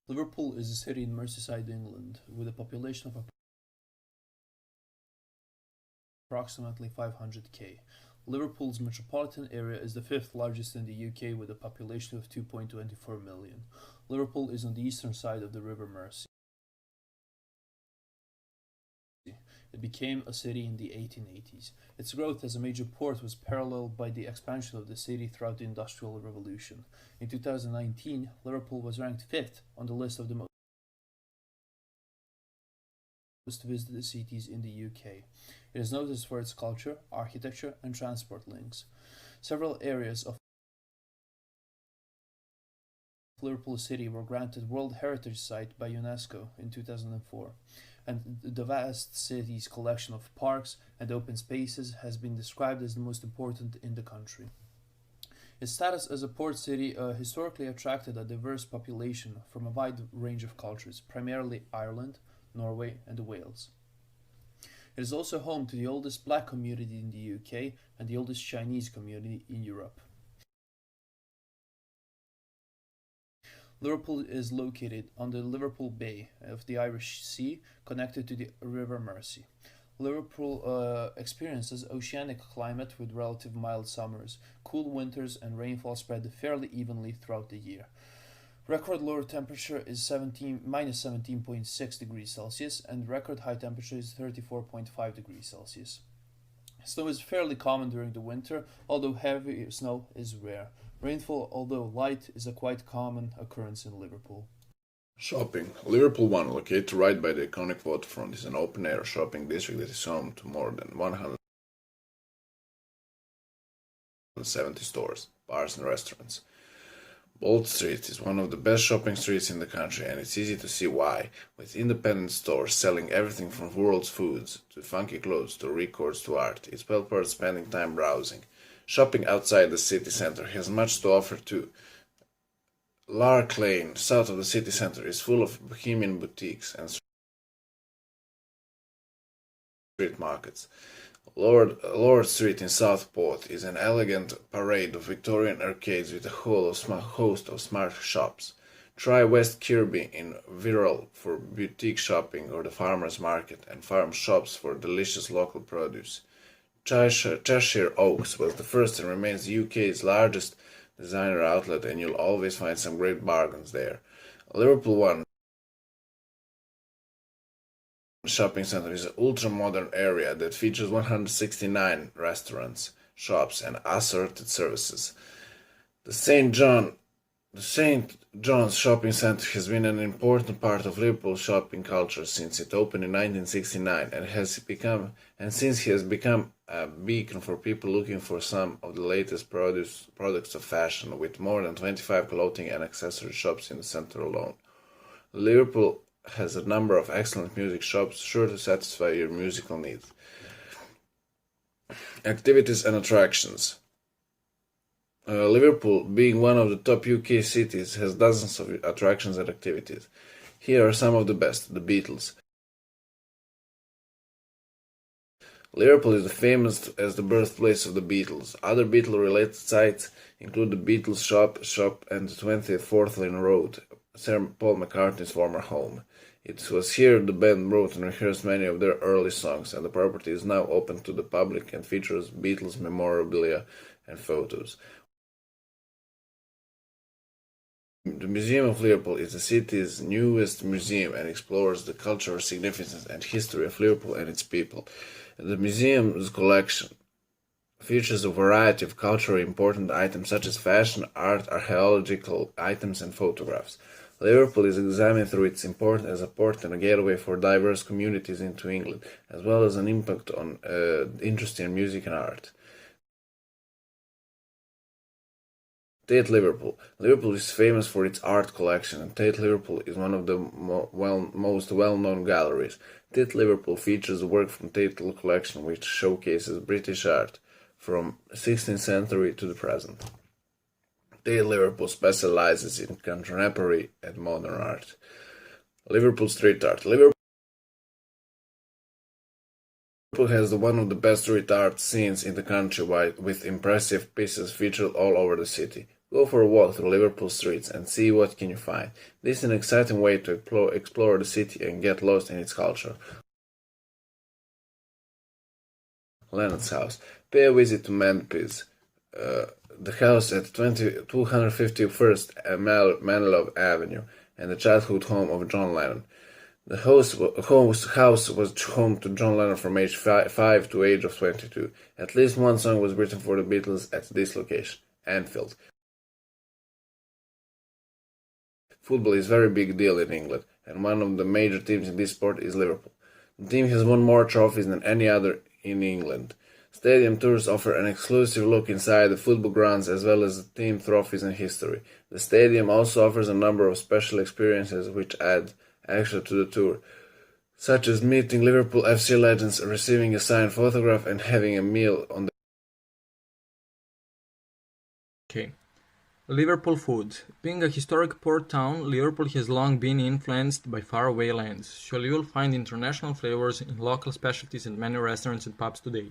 Liverpool is a city in Merseyside, England, with a population of approximately 500k. Liverpool's metropolitan area is the fifth largest in the UK with a population of 2.24 million. Liverpool is on the eastern side of the River Mersey. It became a city in the 1880s. Its growth as a major port was paralleled by the expansion of the city throughout the Industrial Revolution. In 2019, Liverpool was ranked fifth on the list of the most visited cities in the UK. It is noticed for its culture, architecture, and transport links. Several areas of Liverpool City were granted World Heritage Site by UNESCO in 2004, and the vast city's collection of parks and open spaces has been described as the most important in the country. Its status as a port city historically attracted a diverse population from a wide range of cultures, primarily Ireland, Norway, and Wales. It is also home to the oldest black community in the UK and the oldest Chinese community in Europe. Liverpool is located on the Liverpool Bay of the Irish Sea, connected to the River Mersey. Liverpool experiences oceanic climate with relative mild summers, cool winters, and rainfall spread fairly evenly throughout the year. Record lower temperature is minus 17.6 degrees Celsius, and record high temperature is 34.5 degrees Celsius. Snow is fairly common during the winter, although heavy snow is rare. Rainfall, although light, is a quite common occurrence in Liverpool. Shopping. Liverpool 1, located right by the iconic waterfront, is an open-air shopping district that is home to more than 170 stores, bars and restaurants. Bold Street is one of the best shopping streets in the country, and it's easy to see why, with independent stores selling everything from world's foods to funky clothes to records to art. It's well worth spending time browsing. Shopping outside the city center has much to offer too. Lark Lane, south of the city center, is full of bohemian boutiques and street markets. Lord Street in Southport is an elegant parade of Victorian arcades with a host of smart shops. Try West Kirby in Wirral for boutique shopping, or the farmers market and farm shops for delicious local produce. Cheshire Oaks was the first and remains the UK's largest designer outlet, and you'll always find some great bargains there. Liverpool 1 shopping center is an ultra-modern area that features 169 restaurants, shops, and assorted services. The St. John's Shopping Center has been an important part of Liverpool's shopping culture since it opened in 1969 and has become a beacon for people looking for some of the latest products of fashion, with more than 25 clothing and accessory shops in the center alone. Liverpool has a number of excellent music shops sure to satisfy your musical needs. Activities and attractions. Liverpool, being one of the top UK cities, has dozens of attractions and activities. Here are some of the best. The Beatles. Liverpool is famous as the birthplace of the Beatles. Other Beatle-related sites include the Beatles shop and the 24th Lane Road, Sir Paul McCartney's former home. It was here the band wrote and rehearsed many of their early songs, and the property is now open to the public and features Beatles memorabilia and photos. The Museum of Liverpool is the city's newest museum and explores the cultural significance and history of Liverpool and its people. The museum's collection features a variety of culturally important items such as fashion, art, archaeological items, and photographs. Liverpool is examined through its importance as a port and a gateway for diverse communities into England, as well as an impact on interest in music and art. Tate Liverpool. Liverpool is famous for its art collection, and Tate Liverpool is one of the most well-known galleries. Tate Liverpool features work from Tate collection, which showcases British art from the 16th century to the present. Tate Liverpool specializes in contemporary and modern art. Liverpool street art. Liverpool has one of the best street art scenes in the country, with impressive pieces featured all over the city. Go for a walk through Liverpool streets and see what can you find. This is an exciting way to explore the city and get lost in its culture. Leonard's house. Pay a visit to Mandip's. The house at 251st Manilov Avenue and the childhood home of John Lennon. The house was home to John Lennon from age 5 to age of 22. At least one song was written for the Beatles at this location, Anfield. Football is a very big deal in England, and one of the major teams in this sport is Liverpool. The team has won more trophies than any other in England. Stadium tours offer an exclusive look inside the football grounds as well as the team trophies and history. The stadium also offers a number of special experiences which add extra to the tour, such as meeting Liverpool FC legends, receiving a signed photograph and having a meal on the... Okay. Liverpool food. Being a historic port town, Liverpool has long been influenced by faraway lands, so you will find international flavors in local specialties and many restaurants and pubs today.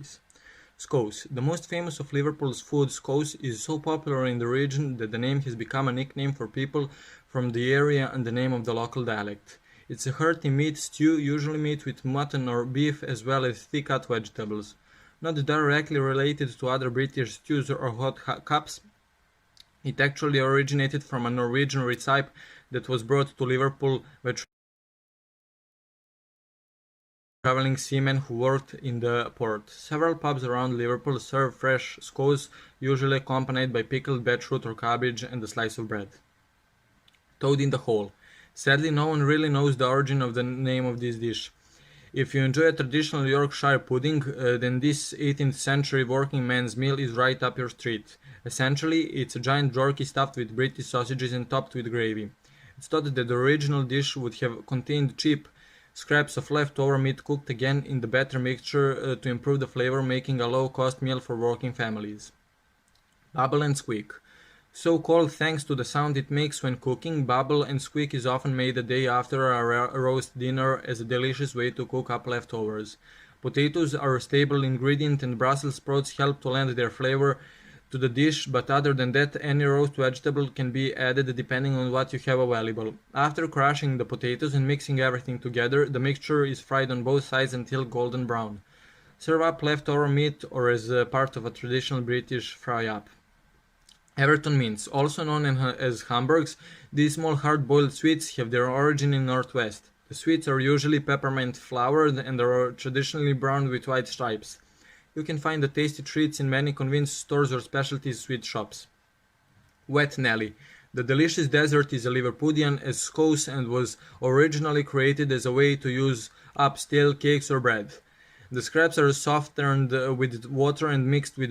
Scouse. The most famous of Liverpool's food, scouse, is so popular in the region that the name has become a nickname for people from the area and the name of the local dialect. It's a hearty meat stew, usually made with mutton or beef as well as thick-cut vegetables. Not directly related to other British stews or hot cups, it actually originated from a Norwegian recipe that was brought to Liverpool by traveling seamen who worked in the port. Several pubs around Liverpool serve fresh scouse, usually accompanied by pickled beetroot or cabbage and a slice of bread. Toad in the hole. Sadly, no one really knows the origin of the name of this dish. If you enjoy a traditional Yorkshire pudding, then this 18th century working man's meal is right up your street. Essentially, it's a giant jerky stuffed with British sausages and topped with gravy. It's thought that the original dish would have contained cheap scraps of leftover meat cooked again in the batter mixture to improve the flavor, making a low-cost meal for working families. Bubble and squeak. So called thanks to the sound it makes when cooking, bubble and squeak is often made a day after a roast dinner as a delicious way to cook up leftovers. Potatoes are a staple ingredient and Brussels sprouts help to lend their flavor to the dish, but other than that, any roast vegetable can be added depending on what you have available. After crushing the potatoes and mixing everything together, the mixture is fried on both sides until golden brown. Serve up leftover meat or as part of a traditional British fry-up. Everton mince, also known as Hamburgs, these small hard-boiled sweets have their origin in Northwest. The sweets are usually peppermint flavored and are traditionally browned with white stripes. You can find the tasty treats in many convenience stores or specialty sweet shops. Wet Nelly. The delicious dessert is a Liverpudlian as scouse and was originally created as a way to use up stale cakes or bread. The scraps are softened with water and mixed with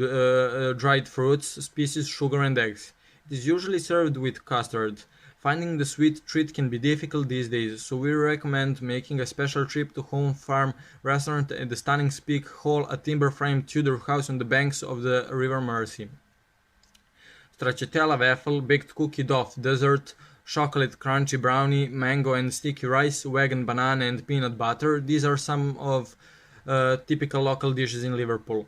dried fruits, spices, sugar and eggs. It is usually served with custard. Finding the sweet treat can be difficult these days, so we recommend making a special trip to Home Farm restaurant at the stunning Speak Hall, a timber-framed Tudor house on the banks of the River Mersey. Stracciatella waffle, baked cookie dough, dessert, chocolate crunchy brownie, mango and sticky rice, vegan banana and peanut butter. These are some of typical local dishes in Liverpool.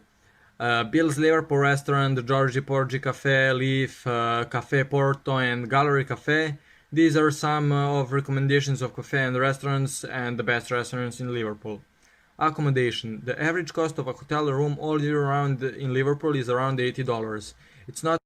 Bill's Liverpool Restaurant, Georgie Porgy Cafe, Leaf, Cafe Porto and Gallery Cafe. These are some of recommendations of cafe and restaurants and the best restaurants in Liverpool. Accommodation. The average cost of a hotel room all year round in Liverpool is around $80. It's not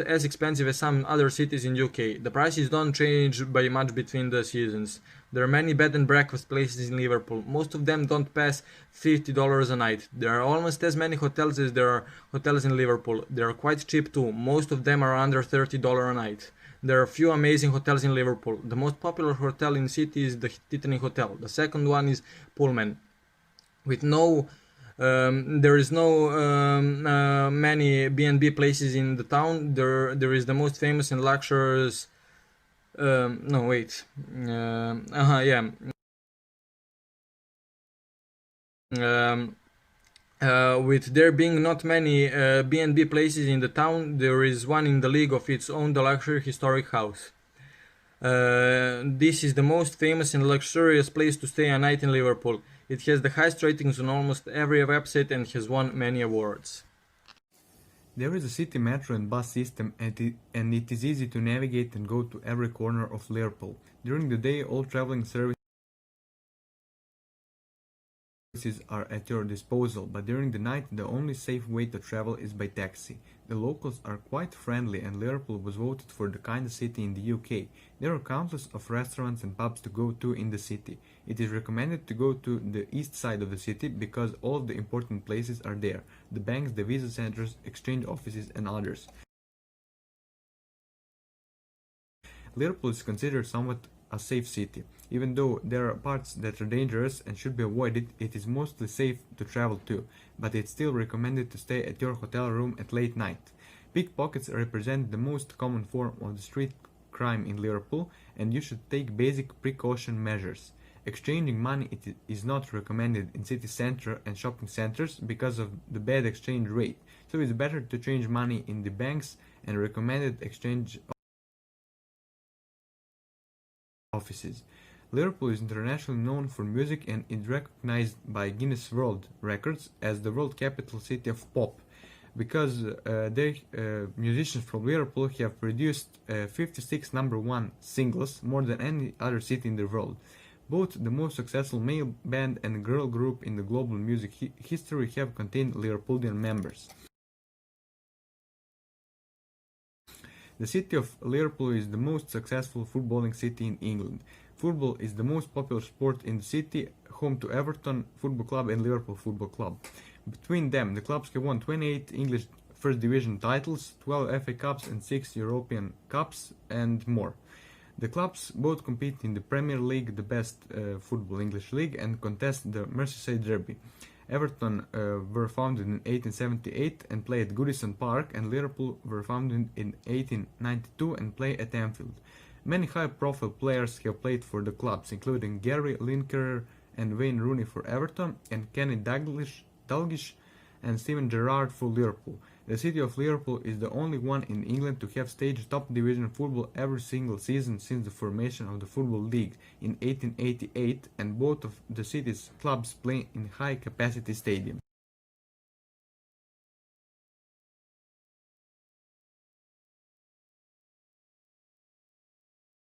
as expensive as some other cities in UK. The prices don't change by much between the seasons. There are many bed and breakfast places in Liverpool. Most of them don't pass $50 a night. There are almost as many hotels as there are hotels in Liverpool. They are quite cheap too. Most of them are under $30 a night. There are a few amazing hotels in Liverpool. The most popular hotel in the city is the Titanic Hotel. The second one is Pullman. There is no many B&B places in the town. There is the most famous and luxurious. No, wait. Yeah. With there being not many B&B places in the town, there is one in the league of its own, the Luxury Historic House. This is the most famous and luxurious place to stay a night in Liverpool. It has the highest ratings on almost every website and has won many awards. There is a city metro and bus system, and it is easy to navigate and go to every corner of Liverpool. During the day, all traveling services are at your disposal, but during the night the only safe way to travel is by taxi. The locals are quite friendly, and Liverpool was voted for the kindest city in the UK. There are countless of restaurants and pubs to go to in the city. It is recommended to go to the east side of the city because all of the important places are there: the banks, the visa centers, exchange offices and others. Liverpool is considered somewhat a safe city. Even though there are parts that are dangerous and should be avoided, it is mostly safe to travel to, but it's still recommended to stay at your hotel room at late night. Pickpockets represent the most common form of the street crime in Liverpool, and you should take basic precaution measures. Exchanging money is not recommended in city center and shopping centers because of the bad exchange rate, so it's better to change money in the banks and recommended exchange offices. Liverpool is internationally known for music and is recognized by Guinness World Records as the world capital city of pop, because musicians from Liverpool have produced 56 number one singles, more than any other city in the world. Both the most successful male band and girl group in the global music history have contained Liverpoolian members. The city of Liverpool is the most successful footballing city in England. Football is the most popular sport in the city, home to Everton Football Club and Liverpool Football Club. Between them, the clubs have won 28 English First Division titles, 12 FA Cups and 6 European Cups, and more. The clubs both compete in the Premier League, the best football English league, and contest the Merseyside Derby. Everton were founded in 1878 and play at Goodison Park, and Liverpool were founded in 1892 and play at Anfield. Many high-profile players have played for the clubs, including Gary Lineker and Wayne Rooney for Everton, and Kenny Dalglish and Steven Gerrard for Liverpool. The city of Liverpool is the only one in England to have staged top division football every single season since the formation of the Football League in 1888, and both of the city's clubs play in high-capacity stadiums.